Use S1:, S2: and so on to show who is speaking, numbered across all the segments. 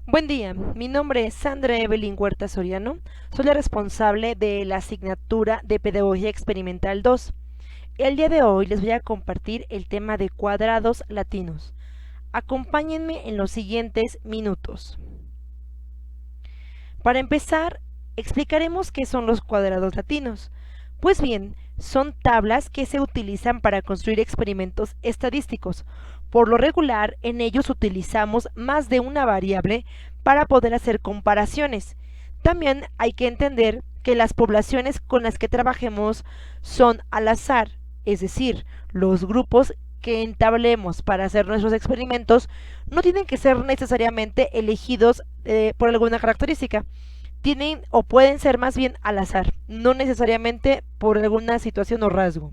S1: Buen día, mi nombre es Sandra Evelyn Huerta Soriano, soy la responsable de la asignatura de Pedagogía Experimental 2. El día de hoy les voy a compartir el tema de cuadrados latinos. Acompáñenme en los siguientes minutos. Para empezar, explicaremos qué son los cuadrados latinos. Pues bien, son tablas que se utilizan para construir experimentos estadísticos. Por lo regular, en ellos utilizamos más de una variable para poder hacer comparaciones. También hay que entender que las poblaciones con las que trabajemos son al azar, es decir, los grupos que entablemos para hacer nuestros experimentos no tienen que ser necesariamente elegidos por alguna característica. Tienen o pueden ser más bien al azar, no necesariamente por alguna situación o rasgo.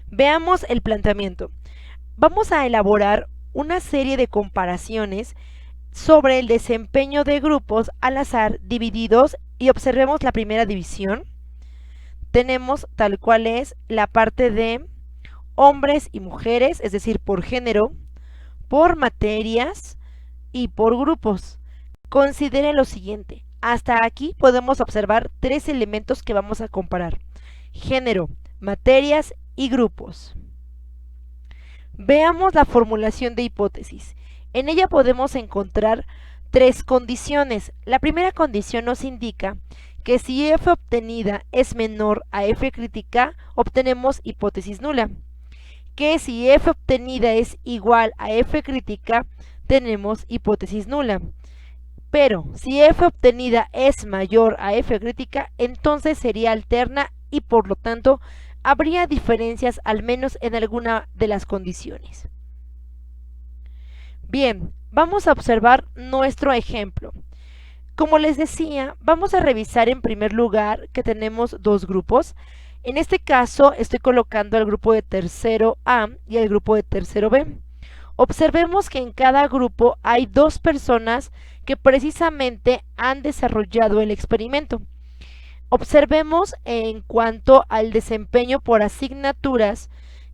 S1: Veamos el planteamiento. Vamos a elaborar una serie de comparaciones sobre el desempeño de grupos al azar divididos y observemos la primera división. Tenemos tal cual es la parte de hombres y mujeres, es decir, por género, por materias y por grupos. Considere lo siguiente. Hasta aquí podemos observar tres elementos que vamos a comparar: género, materias y grupos. Veamos la formulación de hipótesis. En ella podemos encontrar tres condiciones. La primera condición nos indica que si f obtenida es menor a f crítica, obtenemos hipótesis nula. Que si f obtenida es igual a f crítica, tenemos hipótesis nula. Pero si f obtenida es mayor a f crítica, entonces sería alterna y por lo tanto habría diferencias al menos en alguna de las condiciones. Bien, vamos a observar nuestro ejemplo. Como les decía, vamos a revisar en primer lugar que tenemos dos grupos. En este caso estoy colocando el grupo de tercero A y el grupo de tercero B. Observemos que en cada grupo hay dos personas que precisamente han desarrollado el experimento. Observemos en cuanto al desempeño por asignaturas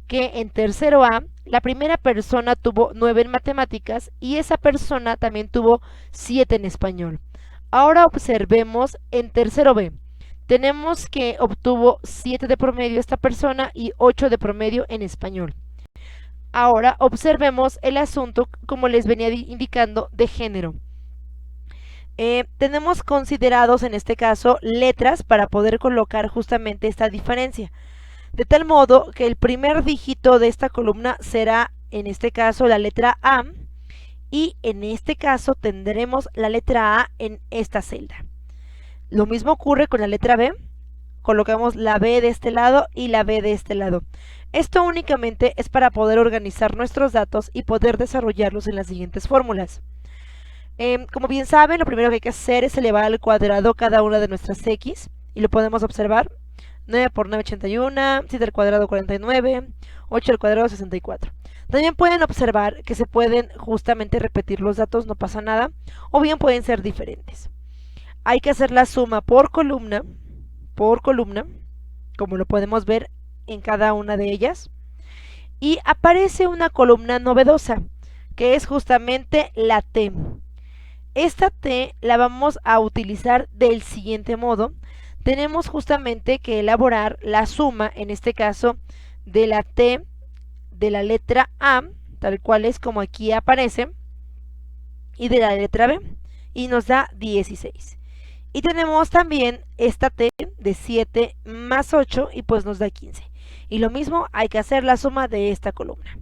S1: que en tercero A la primera persona tuvo 9 en matemáticas y esa persona también tuvo 7 en español. Ahora observemos en tercero B. Tenemos que obtuvo 7 de promedio esta persona y 8 de promedio en español. Ahora observemos el asunto, como les venía indicando, de género. Tenemos considerados en este caso letras para poder colocar justamente esta diferencia. De tal modo que el primer dígito de esta columna será en este caso la letra A y en este caso tendremos la letra A en esta celda. Lo mismo ocurre con la letra B. Colocamos la B de este lado y la B de este lado. Esto únicamente es para poder organizar nuestros datos y poder desarrollarlos en las siguientes fórmulas. Como bien saben, lo primero que hay que hacer es elevar al cuadrado cada una de nuestras x y lo podemos observar. 9 por 9, 81, 7 al cuadrado, 49, 8 al cuadrado, 64. También pueden observar que se pueden justamente repetir los datos, no pasa nada, o bien pueden ser diferentes. Hay que hacer la suma por columna, como lo podemos ver en cada una de ellas. Y aparece una columna novedosa, que es justamente la T. Esta T la vamos a utilizar del siguiente modo. Tenemos justamente que elaborar la suma, en este caso, de la T de la letra A, tal cual es como aquí aparece, y de la letra B, y nos da 16. Y tenemos también esta T de 7 más 8 y pues nos da 15. Y lo mismo hay que hacer la suma de esta columna.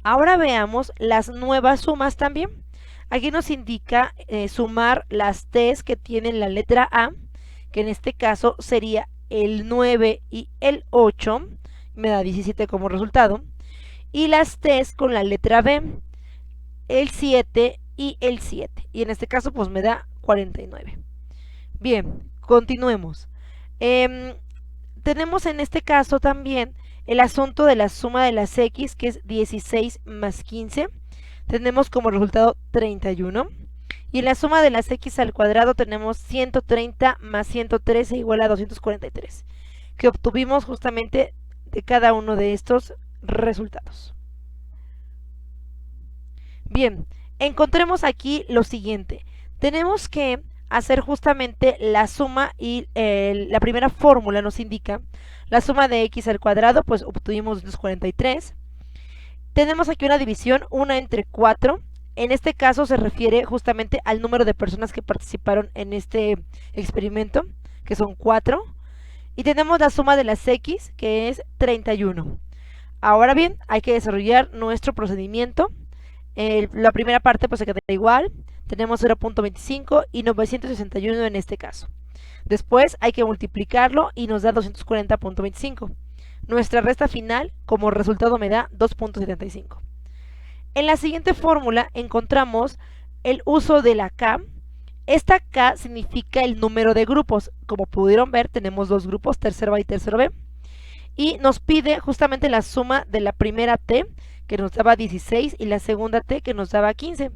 S1: Ahora veamos las nuevas sumas también. Aquí nos indica sumar las T's que tienen la letra A, que en este caso sería el 9 y el 8, me da 17 como resultado, y las T's con la letra B, el 7 y el 7, y en este caso pues me da 49. Bien, continuemos. Tenemos en este caso también el asunto de la suma de las x, que es 16 más 15. Tenemos como resultado 31. Y en la suma de las x al cuadrado tenemos 130 más 113 igual a 243, que obtuvimos justamente de cada uno de estos resultados. Bien, encontremos aquí lo siguiente. Tenemos que hacer justamente la suma y la primera fórmula nos indica la suma de x al cuadrado, pues obtuvimos 243. Tenemos aquí una división, 1 entre 4. En este caso se refiere justamente al número de personas que participaron en este experimento, que son 4. Y tenemos la suma de las x, que es 31. Ahora bien, hay que desarrollar nuestro procedimiento. La primera parte pues se queda igual. Tenemos 0.25 y 961 en este caso. Después hay que multiplicarlo y nos da 240.25. Nuestra resta final como resultado me da 2.75. En la siguiente fórmula encontramos el uso de la K. Esta K significa el número de grupos. Como pudieron ver, tenemos dos grupos, tercero A y tercero B. Y nos pide justamente la suma de la primera T, que nos daba 16, y la segunda T, que nos daba 15.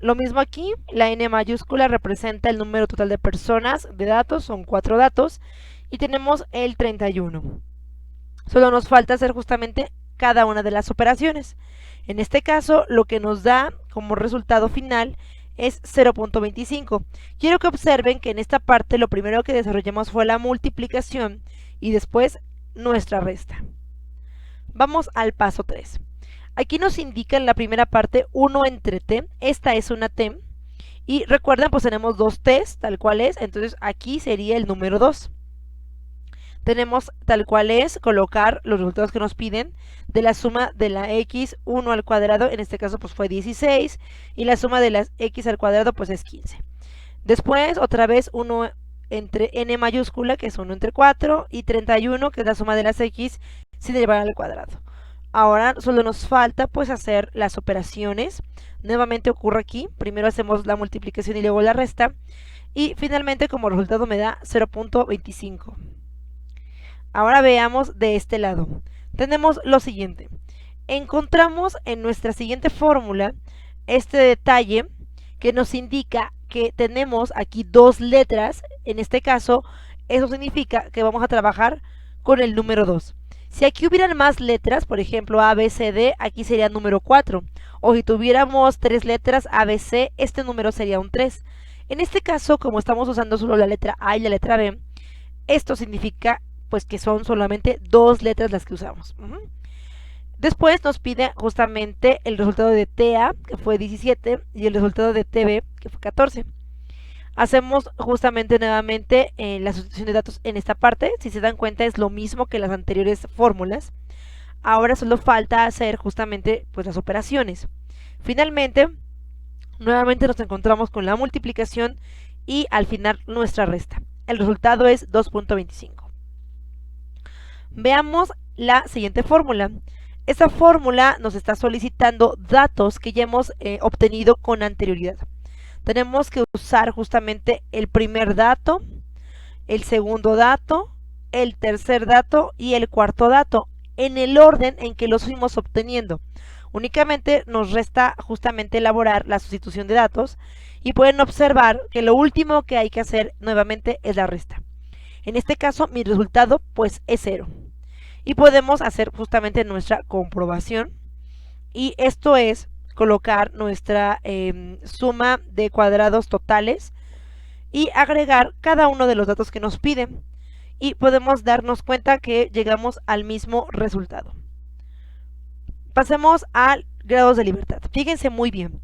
S1: Lo mismo aquí, la N mayúscula representa el número total de personas, de datos, son 4 datos, y tenemos el 31. Solo nos falta hacer justamente cada una de las operaciones. En este caso, lo que nos da como resultado final es 0.25. Quiero que observen que en esta parte lo primero que desarrollamos fue la multiplicación y después nuestra resta. Vamos al paso 3. Aquí nos indica en la primera parte 1 entre t, esta es una t, y recuerden pues tenemos dos t's tal cual es, entonces aquí sería el número 2. Tenemos tal cual es colocar los resultados que nos piden de la suma de la x 1 al cuadrado, en este caso pues fue 16, y la suma de las x al cuadrado pues es 15. Después otra vez 1 entre n mayúscula, que es 1 entre 4, y 31, que es la suma de las x sin llevar al cuadrado. Ahora solo nos falta pues hacer las operaciones. Nuevamente ocurre aquí, primero hacemos la multiplicación y luego la resta, y finalmente como resultado me da 0.25. Ahora veamos de este lado. Tenemos lo siguiente. Encontramos en nuestra siguiente fórmula este detalle que nos indica que tenemos aquí dos letras. En este caso, eso significa que vamos a trabajar con el número 2. Si aquí hubieran más letras, por ejemplo A, B, C, D, aquí sería número 4. O si tuviéramos 3 letras A, B, C, este número sería un 3. En este caso, como estamos usando solo la letra A y la letra B, esto significa pues que son solamente dos letras las que usamos. Después nos pide justamente el resultado de TA, que fue 17, y el resultado de TB, que fue 14. Hacemos justamente nuevamente la sustitución de datos en esta parte. Si se dan cuenta es lo mismo que las anteriores fórmulas. Ahora solo falta hacer justamente pues las operaciones. Finalmente, nuevamente nos encontramos con la multiplicación y al final nuestra resta. El resultado es 2.25. Veamos la siguiente fórmula. Esta fórmula nos está solicitando datos que ya hemos obtenido con anterioridad. Tenemos que usar justamente el primer dato, el segundo dato, el tercer dato y el cuarto dato, en el orden en que los fuimos obteniendo. Únicamente nos resta justamente elaborar la sustitución de datos y pueden observar que lo último que hay que hacer nuevamente es la resta. En este caso mi resultado pues es 0. Y podemos hacer justamente nuestra comprobación, y esto es colocar nuestra suma de cuadrados totales y agregar cada uno de los datos que nos piden, y podemos darnos cuenta que llegamos al mismo resultado. Pasemos a grados de libertad. Fíjense muy bien,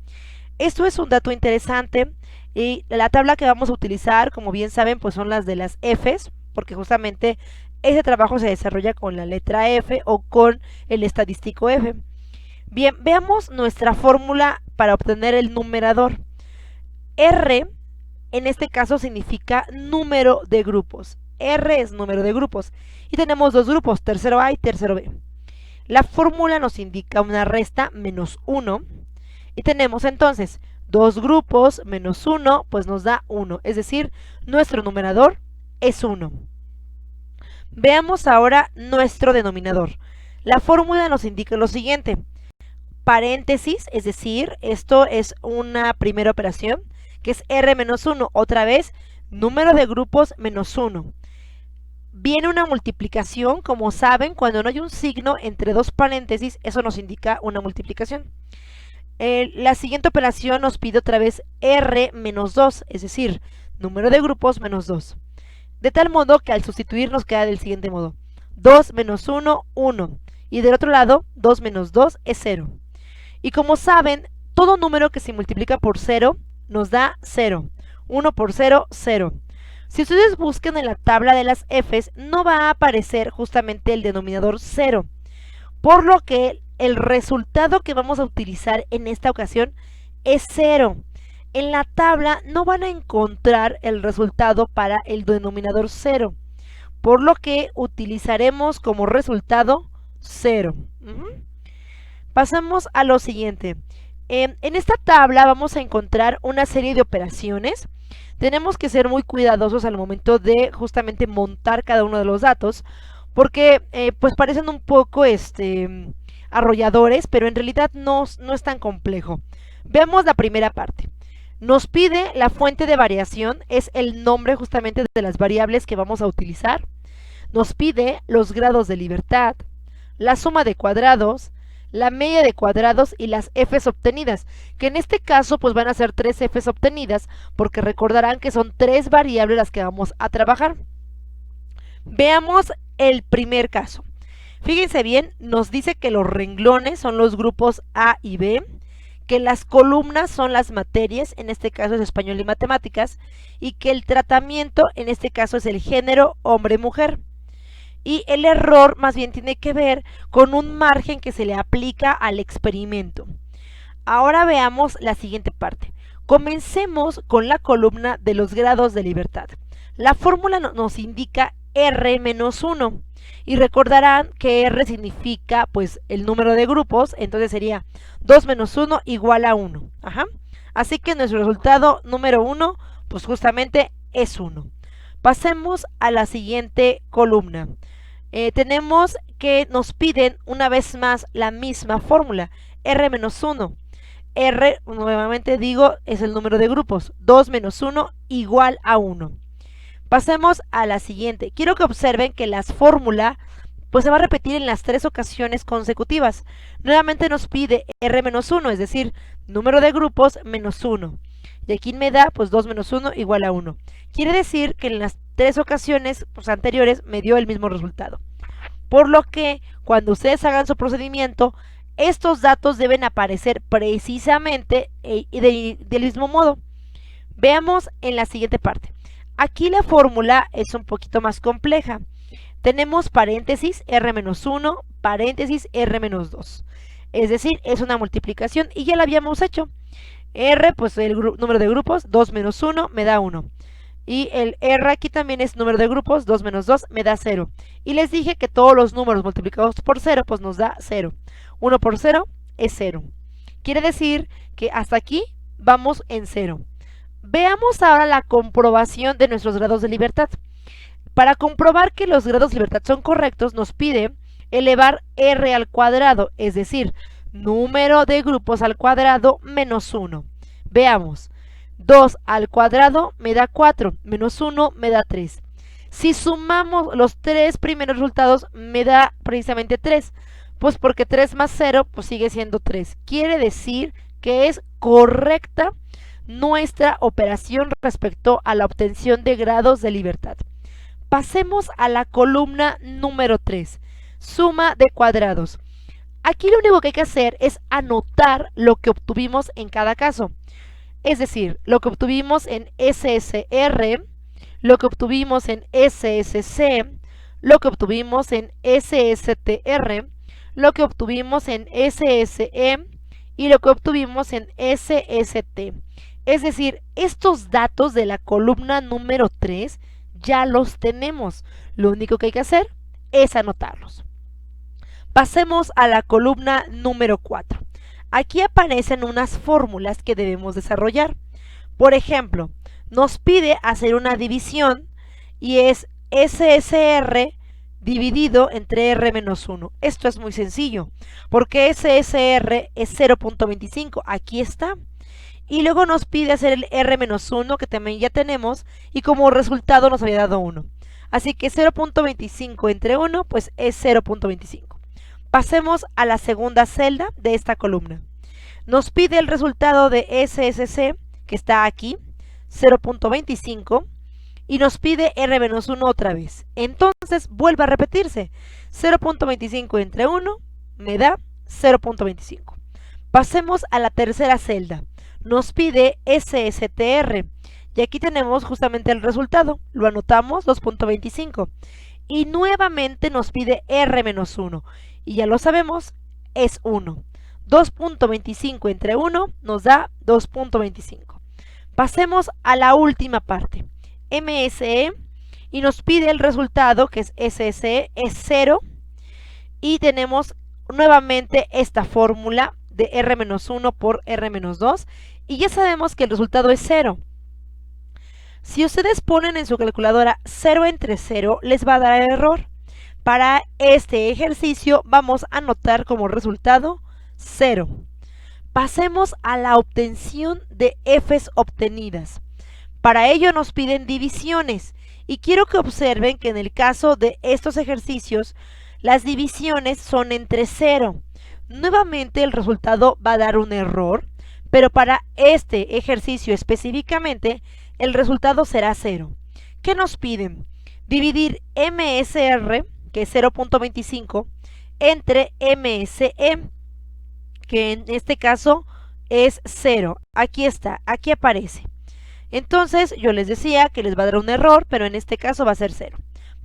S1: esto es un dato interesante, y la tabla que vamos a utilizar, como bien saben, pues son las de las Fs, porque justamente ese trabajo se desarrolla con la letra F o con el estadístico F. Bien, veamos nuestra fórmula para obtener el numerador. R, en este caso, significa número de grupos. R es número de grupos. Y tenemos dos grupos, tercero A y tercero B. La fórmula nos indica una resta menos 1. Y tenemos entonces dos grupos menos 1, pues nos da 1. Es decir, nuestro numerador es 1. Veamos ahora nuestro denominador. La fórmula nos indica lo siguiente. Paréntesis, es decir, esto es una primera operación, que es R menos 1. Otra vez, número de grupos menos 1. Viene una multiplicación, como saben, cuando no hay un signo entre dos paréntesis, eso nos indica una multiplicación. La siguiente operación nos pide otra vez R menos 2, es decir, número de grupos menos 2. De tal modo que al sustituir nos queda del siguiente modo. 2 menos 1, 1. Y del otro lado, 2 menos 2 es 0. Y como saben, todo número que se multiplica por 0 nos da 0. 1 por 0, 0. Si ustedes buscan en la tabla de las Fs, no va a aparecer justamente el denominador 0. Por lo que el resultado que vamos a utilizar en esta ocasión es 0. En la tabla no van a encontrar el resultado para el denominador 0. Por lo que utilizaremos como resultado 0. Pasamos a lo siguiente. En esta tabla vamos a encontrar una serie de operaciones. Tenemos que ser muy cuidadosos al momento de justamente montar cada uno de los datos, porque pues parecen un poco arrolladores, pero en realidad no es tan complejo. Veamos la primera parte. Nos pide la fuente de variación, es el nombre justamente de las variables que vamos a utilizar. Nos pide los grados de libertad, la suma de cuadrados, la media de cuadrados y las f's obtenidas, que en este caso pues van a ser 3 f's obtenidas, porque recordarán que son 3 variables las que vamos a trabajar. Veamos el primer caso. Fíjense bien, nos dice que los renglones son los grupos A y B, que las columnas son las materias, en este caso es español y matemáticas, y que el tratamiento en este caso es el género hombre-mujer. Y el error más bien tiene que ver con un margen que se le aplica al experimento. Ahora veamos la siguiente parte. Comencemos con la columna de los grados de libertad. La fórmula nos indica R menos 1 y recordarán que R significa pues el número de grupos, entonces sería 2 menos 1 igual a 1. Así que nuestro resultado número 1 pues justamente es 1. Pasemos a la siguiente columna. Tenemos que nos piden una vez más la misma fórmula, R menos 1. R, nuevamente digo, es el número de grupos, 2 menos 1 igual a 1. Pasemos a la siguiente. Quiero que observen que la fórmula pues se va a repetir en las 3 ocasiones consecutivas. Nuevamente nos pide R menos 1, es decir, número de grupos menos 1. Y aquí me da pues 2 menos 1 igual a 1. Quiere decir que en las 3 ocasiones pues, anteriores me dio el mismo resultado. Por lo que cuando ustedes hagan su procedimiento, estos datos deben aparecer precisamente del mismo modo. Veamos en la siguiente parte. Aquí la fórmula es un poquito más compleja. Tenemos paréntesis R-1, paréntesis R-2. Es decir, es una multiplicación y ya la habíamos hecho. R, pues el número de grupos, 2 menos 1 me da 1. Y el R aquí también es número de grupos, 2 menos 2 me da 0. Y les dije que todos los números multiplicados por 0 pues nos da 0. 1 por 0 es 0. Quiere decir que hasta aquí vamos en 0. Veamos ahora la comprobación de nuestros grados de libertad. Para comprobar que los grados de libertad son correctos, nos pide elevar R al cuadrado, es decir, número de grupos al cuadrado menos 1. Veamos. 2 al cuadrado me da 4, menos 1 me da 3. Si sumamos los 3 primeros resultados, me da precisamente 3. Pues porque 3 más 0 pues sigue siendo 3. Quiere decir que es correcta nuestra operación respecto a la obtención de grados de libertad. Pasemos a la columna número 3, suma de cuadrados. Aquí lo único que hay que hacer es anotar lo que obtuvimos en cada caso. Es decir, lo que obtuvimos en SSR, lo que obtuvimos en SSC, lo que obtuvimos en SSTR, lo que obtuvimos en SSE y lo que obtuvimos en SST. Es decir, estos datos de la columna número 3 ya los tenemos. Lo único que hay que hacer es anotarlos. Pasemos a la columna número 4. Aquí aparecen unas fórmulas que debemos desarrollar. Por ejemplo, nos pide hacer una división y es SSR dividido entre R menos 1. Esto es muy sencillo, porque SSR es 0.25. Aquí está. Y luego nos pide hacer el R menos 1, que también ya tenemos, y como resultado nos había dado 1. Así que 0.25 entre 1, pues es 0.25. Pasemos a la segunda celda de esta columna. Nos pide el resultado de SSC, que está aquí, 0.25, y nos pide R-1 otra vez. Entonces vuelve a repetirse. 0.25 entre 1 me da 0.25. Pasemos a la tercera celda. Nos pide SSTR. Y aquí tenemos justamente el resultado. Lo anotamos, 2.25. Y nuevamente nos pide R-1. Y ya lo sabemos, es 1. 2.25 entre 1 nos da 2.25. Pasemos a la última parte. MSE, y nos pide el resultado, que es SSE, es 0. Y tenemos nuevamente esta fórmula de R-1 por R-2. Y ya sabemos que el resultado es 0. Si ustedes ponen en su calculadora 0 entre 0, les va a dar error. Para este ejercicio vamos a anotar como resultado 0. Pasemos a la obtención de Fs obtenidas. Para ello nos piden divisiones. Y quiero que observen que en el caso de estos ejercicios, las divisiones son entre 0. Nuevamente el resultado va a dar un error, pero para este ejercicio específicamente, el resultado será 0. ¿Qué nos piden? Dividir MSR, que es 0.25, entre MSE, que en este caso es 0. Aquí está, aquí aparece. Entonces yo les decía que les va a dar un error, pero en este caso va a ser 0.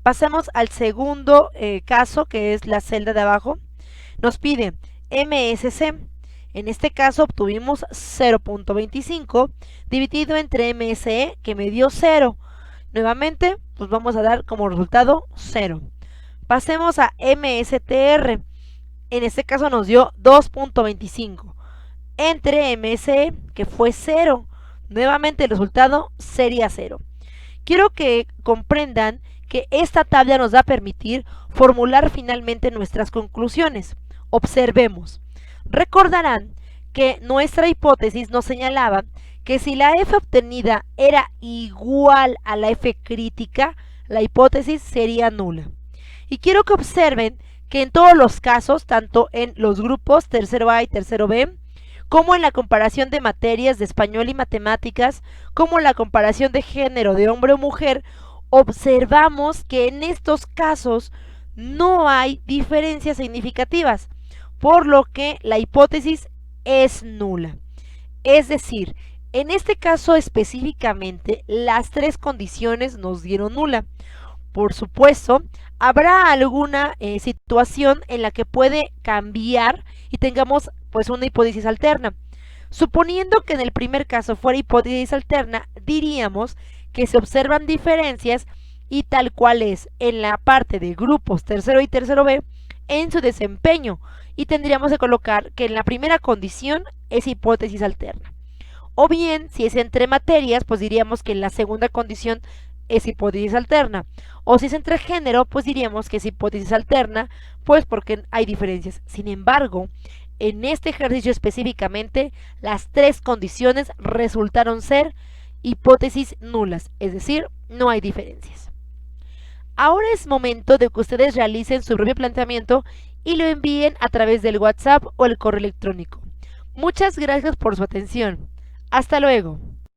S1: Pasemos al segundo caso, que es la celda de abajo. Nos pide MSC. En este caso obtuvimos 0.25 dividido entre MSE, que me dio 0. Nuevamente, pues vamos a dar como resultado 0. Pasemos a MSTR. En este caso nos dio 2.25 entre MSE, que fue 0. Nuevamente el resultado sería 0. Quiero que comprendan que esta tabla nos va a permitir formular finalmente nuestras conclusiones. Observemos. Recordarán que nuestra hipótesis nos señalaba que si la F obtenida era igual a la F crítica, la hipótesis sería nula. Y quiero que observen que en todos los casos, tanto en los grupos tercero A y tercero B, como en la comparación de materias de español y matemáticas, como en la comparación de género de hombre o mujer, observamos que en estos casos no hay diferencias significativas, por lo que la hipótesis es nula. Es decir, en este caso específicamente, las tres condiciones nos dieron nula. Por supuesto, habrá alguna situación en la que puede cambiar y tengamos pues una hipótesis alterna. Suponiendo que en el primer caso fuera hipótesis alterna, diríamos que se observan diferencias y tal cual es en la parte de grupos tercero y tercero B en su desempeño, y tendríamos que colocar que en la primera condición es hipótesis alterna. O bien, si es entre materias, pues diríamos que en la segunda condición es hipótesis alterna. O si es entre género, pues diríamos que es hipótesis alterna, pues porque hay diferencias. Sin embargo, en este ejercicio específicamente, las tres condiciones resultaron ser hipótesis nulas, es decir, no hay diferencias. Ahora es momento de que ustedes realicen su propio planteamiento y lo envíen a través del WhatsApp o el correo electrónico. Muchas gracias por su atención. Hasta luego.